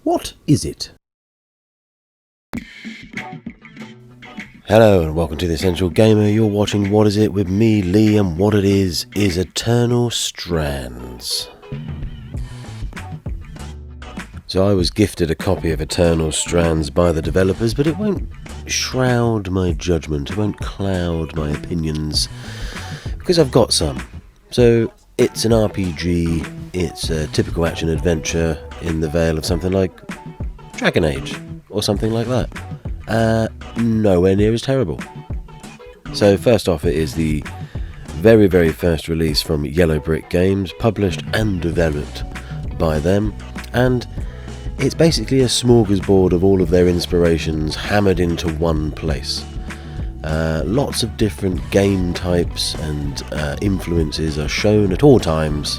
What is it? Hello and welcome to The Essential Gamer. You're watching What Is It with me, Lee, and what it is Eternal Strands. So I was gifted a copy of Eternal Strands by the developers, but it won't shroud my judgment, it won't cloud my opinions, because I've got some. So it's an RPG, it's a typical action adventure in the veil of something like Dragon Age, or something like that. Nowhere near as terrible. So first off, it is the very, very first release from Yellow Brick Games, published and developed by them, and it's basically a smorgasbord of all of their inspirations hammered into one place. Lots of different game types and influences are shown at all times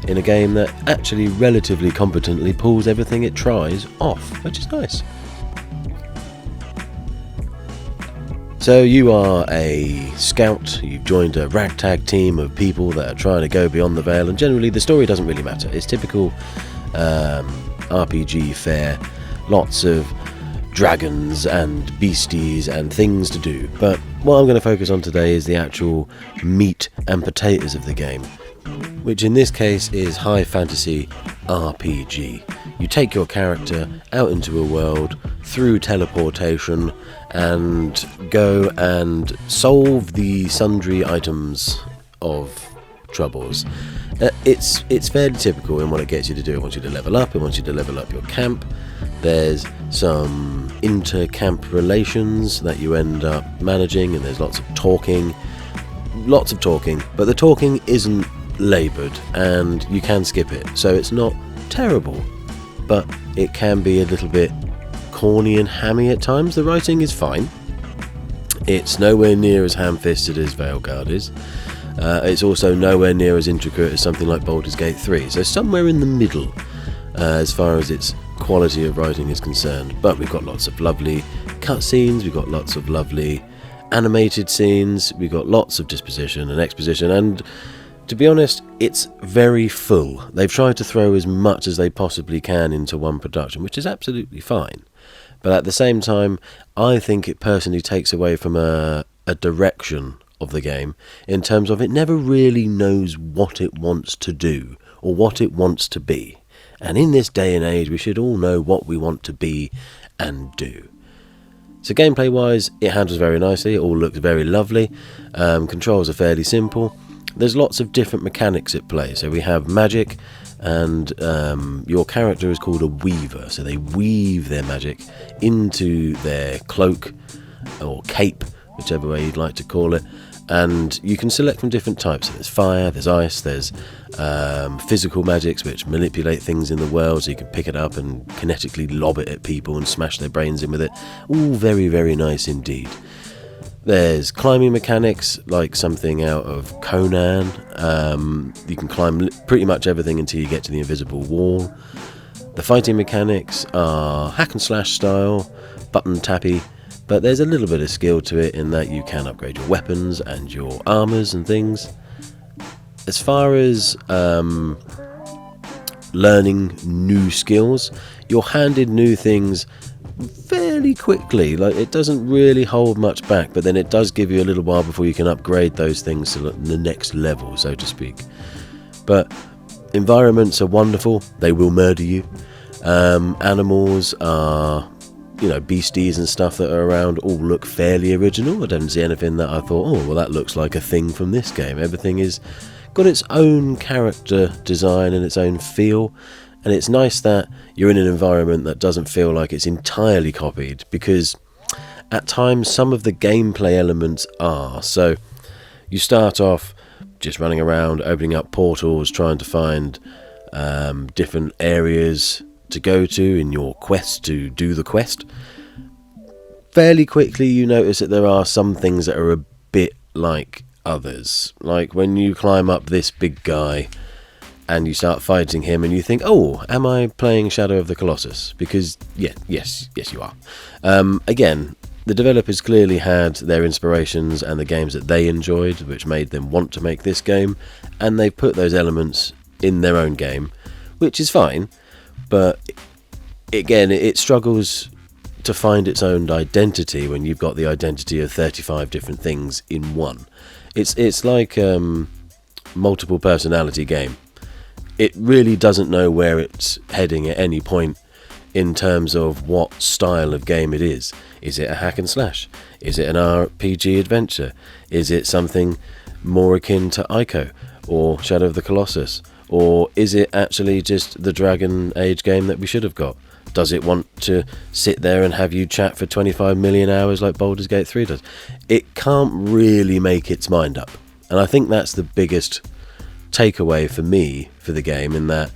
in a game that actually relatively competently pulls everything it tries off, which is nice. So you are a scout, you've joined a ragtag team of people that are trying to go beyond the veil, and generally the story doesn't really matter. It's typical RPG fare, lots of dragons and beasties and things to do. But what I'm going to focus on today is the actual meat and potatoes of the game, which in this case is high fantasy RPG. You take your character out into a world through teleportation and go and solve the sundry items of troubles. It's fairly typical in what it gets you to do. It wants you to level up, it wants you to level up your camp. There's some inter-camp relations that you end up managing, and there's lots of talking, but the talking isn't laboured and you can skip it, so it's not terrible, but it can be a little bit corny and hammy at times. The writing is fine. It's nowhere near as ham-fisted as Veilguard is. It's also nowhere near as intricate as something like Baldur's Gate 3, so somewhere in the middle as far as its quality of writing is concerned. But we've got lots of lovely cutscenes, we've got lots of lovely animated scenes, we've got lots of disposition and exposition, and to be honest, it's very full. They've tried to throw as much as they possibly can into one production, which is absolutely fine. But at the same time, I think it personally takes away from a direction of the game, in terms of it never really knows what it wants to do or what it wants to be. And in this day and age, we should all know what we want to be and do. So gameplay wise, it handles very nicely, it all looks very lovely. Controls are fairly simple. There's lots of different mechanics at play. So we have magic, and your character is called a weaver, so they weave their magic into their cloak or cape, whichever way you'd like to call it, and you can select from different types. So there's fire, there's ice, there's physical magics which manipulate things in the world, so you can pick it up and kinetically lob it at people and smash their brains in with it. All very, very nice indeed. There's climbing mechanics, like something out of Conan. You can climb pretty much everything until you get to the invisible wall. The fighting mechanics are hack and slash style, button tappy, but there's a little bit of skill to it in that you can upgrade your weapons and your armors and things. As far as learning new skills, you're handed new things fairly quickly. Like, it doesn't really hold much back, but then it does give you a little while before you can upgrade those things to the next level, so to speak. But environments are wonderful. They will murder you. Animals are, beasties and stuff that are around all look fairly original. I don't see anything that I thought, oh, well, that looks like a thing from this game. Everything is got its own character design and its own feel. And it's nice that you're in an environment that doesn't feel like it's entirely copied, because at times some of the gameplay elements are. So you start off just running around, opening up portals, trying to find different areas to go to in your quest to do the quest. Fairly quickly you notice that there are some things that are a bit like others. Like when you climb up this big guy and you start fighting him and you think, oh, am I playing Shadow of the Colossus? Because, yes you are. Again, the developers clearly had their inspirations and the games that they enjoyed, which made them want to make this game, and they've put those elements in their own game, which is fine, but again, it struggles to find its own identity when you've got the identity of 35 different things in one. It's like multiple personality game. It really doesn't know where it's heading at any point in terms of what style of game it is. Is it a hack and slash? Is it an RPG adventure? Is it something more akin to Ico or Shadow of the Colossus? Or is it actually just the Dragon Age game that we should have got? Does it want to sit there and have you chat for 25 million hours like Baldur's Gate 3 does? It can't really make its mind up. And I think that's the biggest takeaway for me for the game, in that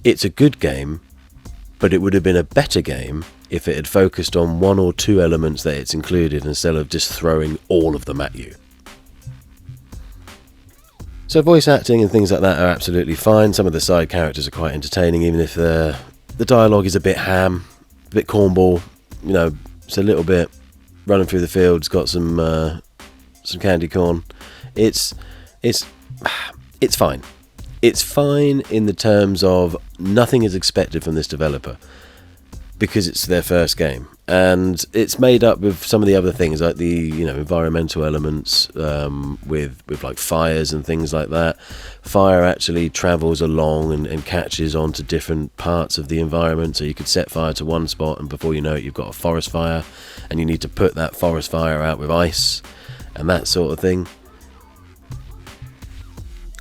it's a good game, but it would have been a better game if it had focused on one or two elements that it's included instead of just throwing all of them at you. So voice acting and things like that are absolutely fine. Some of the side characters are quite entertaining, even if the dialogue is a bit ham, a bit cornball. You know, it's a little bit running through the fields, got some candy corn. It's fine. It's fine in the terms of nothing is expected from this developer because it's their first game, and it's made up with some of the other things like the environmental elements with like fires and things like that. Fire actually travels along and catches onto different parts of the environment, so you could set fire to one spot and before you know it you've got a forest fire, and you need to put that forest fire out with ice and that sort of thing.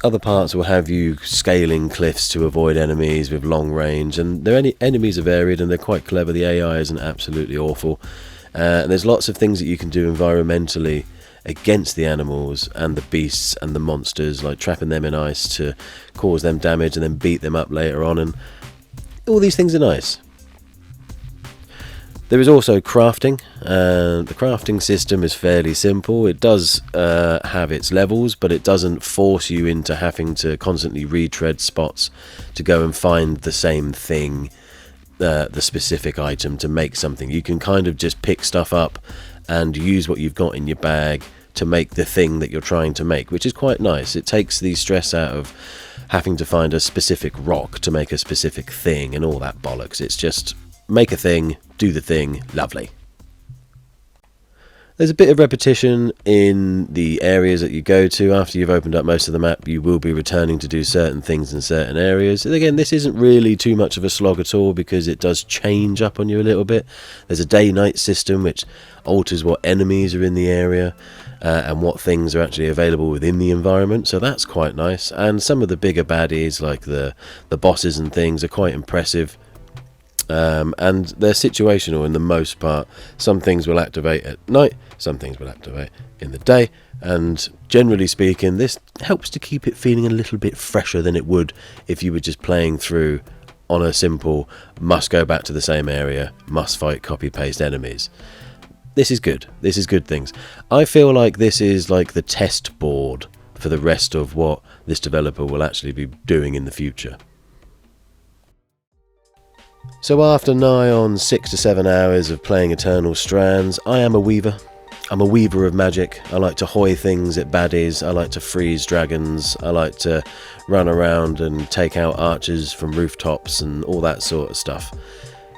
Other parts will have you scaling cliffs to avoid enemies with long range, and their enemies are varied and they're quite clever. The AI isn't absolutely awful, and there's lots of things that you can do environmentally against the animals and the beasts and the monsters, like trapping them in ice to cause them damage and then beat them up later on, and all these things are nice. There is also crafting. The crafting system is fairly simple. It does have its levels, but it doesn't force you into having to constantly retread spots to go and find the same thing, the specific item to make something. You can kind of just pick stuff up and use what you've got in your bag to make the thing that you're trying to make, which is quite nice. It takes the stress out of having to find a specific rock to make a specific thing and all that bollocks. It's just make a thing, do the thing, lovely. There's a bit of repetition in the areas that you go to. After you've opened up most of the map, you will be returning to do certain things in certain areas. And again, this isn't really too much of a slog at all because it does change up on you a little bit. There's a day-night system which alters what enemies are in the area and what things are actually available within the environment, so that's quite nice. And some of the bigger baddies, like the bosses and things, are quite impressive. And they're situational in the most part. Some things will activate at night, some things will activate in the day, and generally speaking this helps to keep it feeling a little bit fresher than it would if you were just playing through on a simple must go back to the same area, must fight copy paste enemies. This is good. This is good things. I feel like this is like the test board for the rest of what this developer will actually be doing in the future. So after nigh on 6 to 7 hours of playing Eternal Strands, I am a weaver. I'm a weaver of magic. I like to hoy things at baddies. I like to freeze dragons. I like to run around and take out archers from rooftops and all that sort of stuff.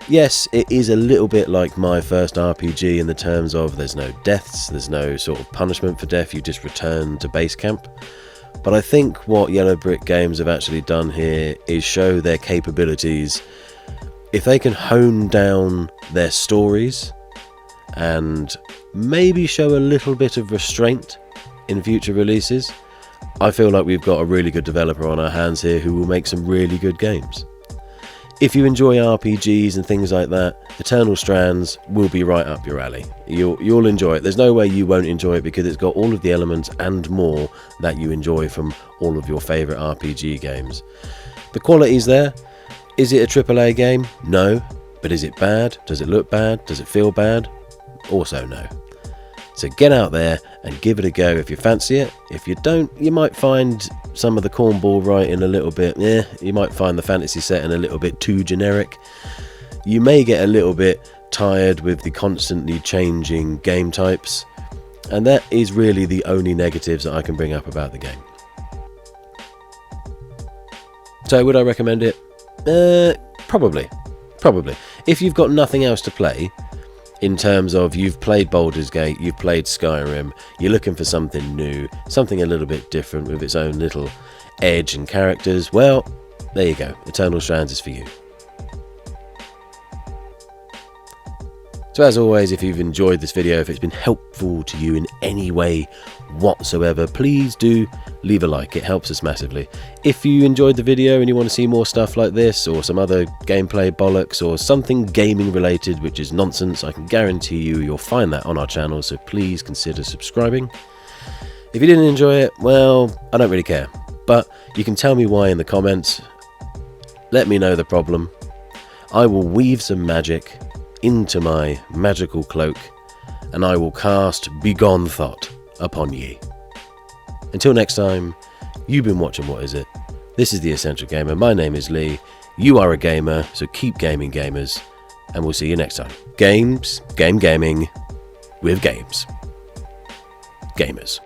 Yes, it is a little bit like my first RPG in the terms of there's no deaths, there's no sort of punishment for death, you just return to base camp. But I think what Yellow Brick Games have actually done here is show their capabilities. If they can hone down their stories and maybe show a little bit of restraint in future releases, I feel like we've got a really good developer on our hands here who will make some really good games. If you enjoy RPGs and things like that, Eternal Strands will be right up your alley. You'll enjoy it. There's no way you won't enjoy it because it's got all of the elements and more that you enjoy from all of your favourite RPG games. The quality's there. Is it a AAA game? No. But is it bad? Does it look bad? Does it feel bad? Also no. So get out there and give it a go if you fancy it. If you don't, you might find some of the cornball writing a little bit, you might find the fantasy setting a little bit too generic. You may get a little bit tired with the constantly changing game types, and that is really the only negatives that I can bring up about the game. So would I recommend it? Probably. If you've got nothing else to play, in terms of you've played Baldur's Gate, you've played Skyrim, you're looking for something new, something a little bit different with its own little edge and characters, well, there you go. Eternal Strands is for you. So as always, if you've enjoyed this video, if it's been helpful to you in any way whatsoever, please do leave a like. It helps us massively. If you enjoyed the video and you want to see more stuff like this, or some other gameplay bollocks, or something gaming related which is nonsense, I can guarantee you'll find that on our channel, so please consider subscribing. If you didn't enjoy it, well, I don't really care. But you can tell me why in the comments. Let me know the problem. I will weave some magic into my magical cloak, and I will cast Begone Thought upon ye. Until next time, you've been watching What Is It? This is The Essential Gamer. My name is Lee. You are a gamer, so keep gaming, gamers, and we'll see you next time. Gaming with games. Gamers.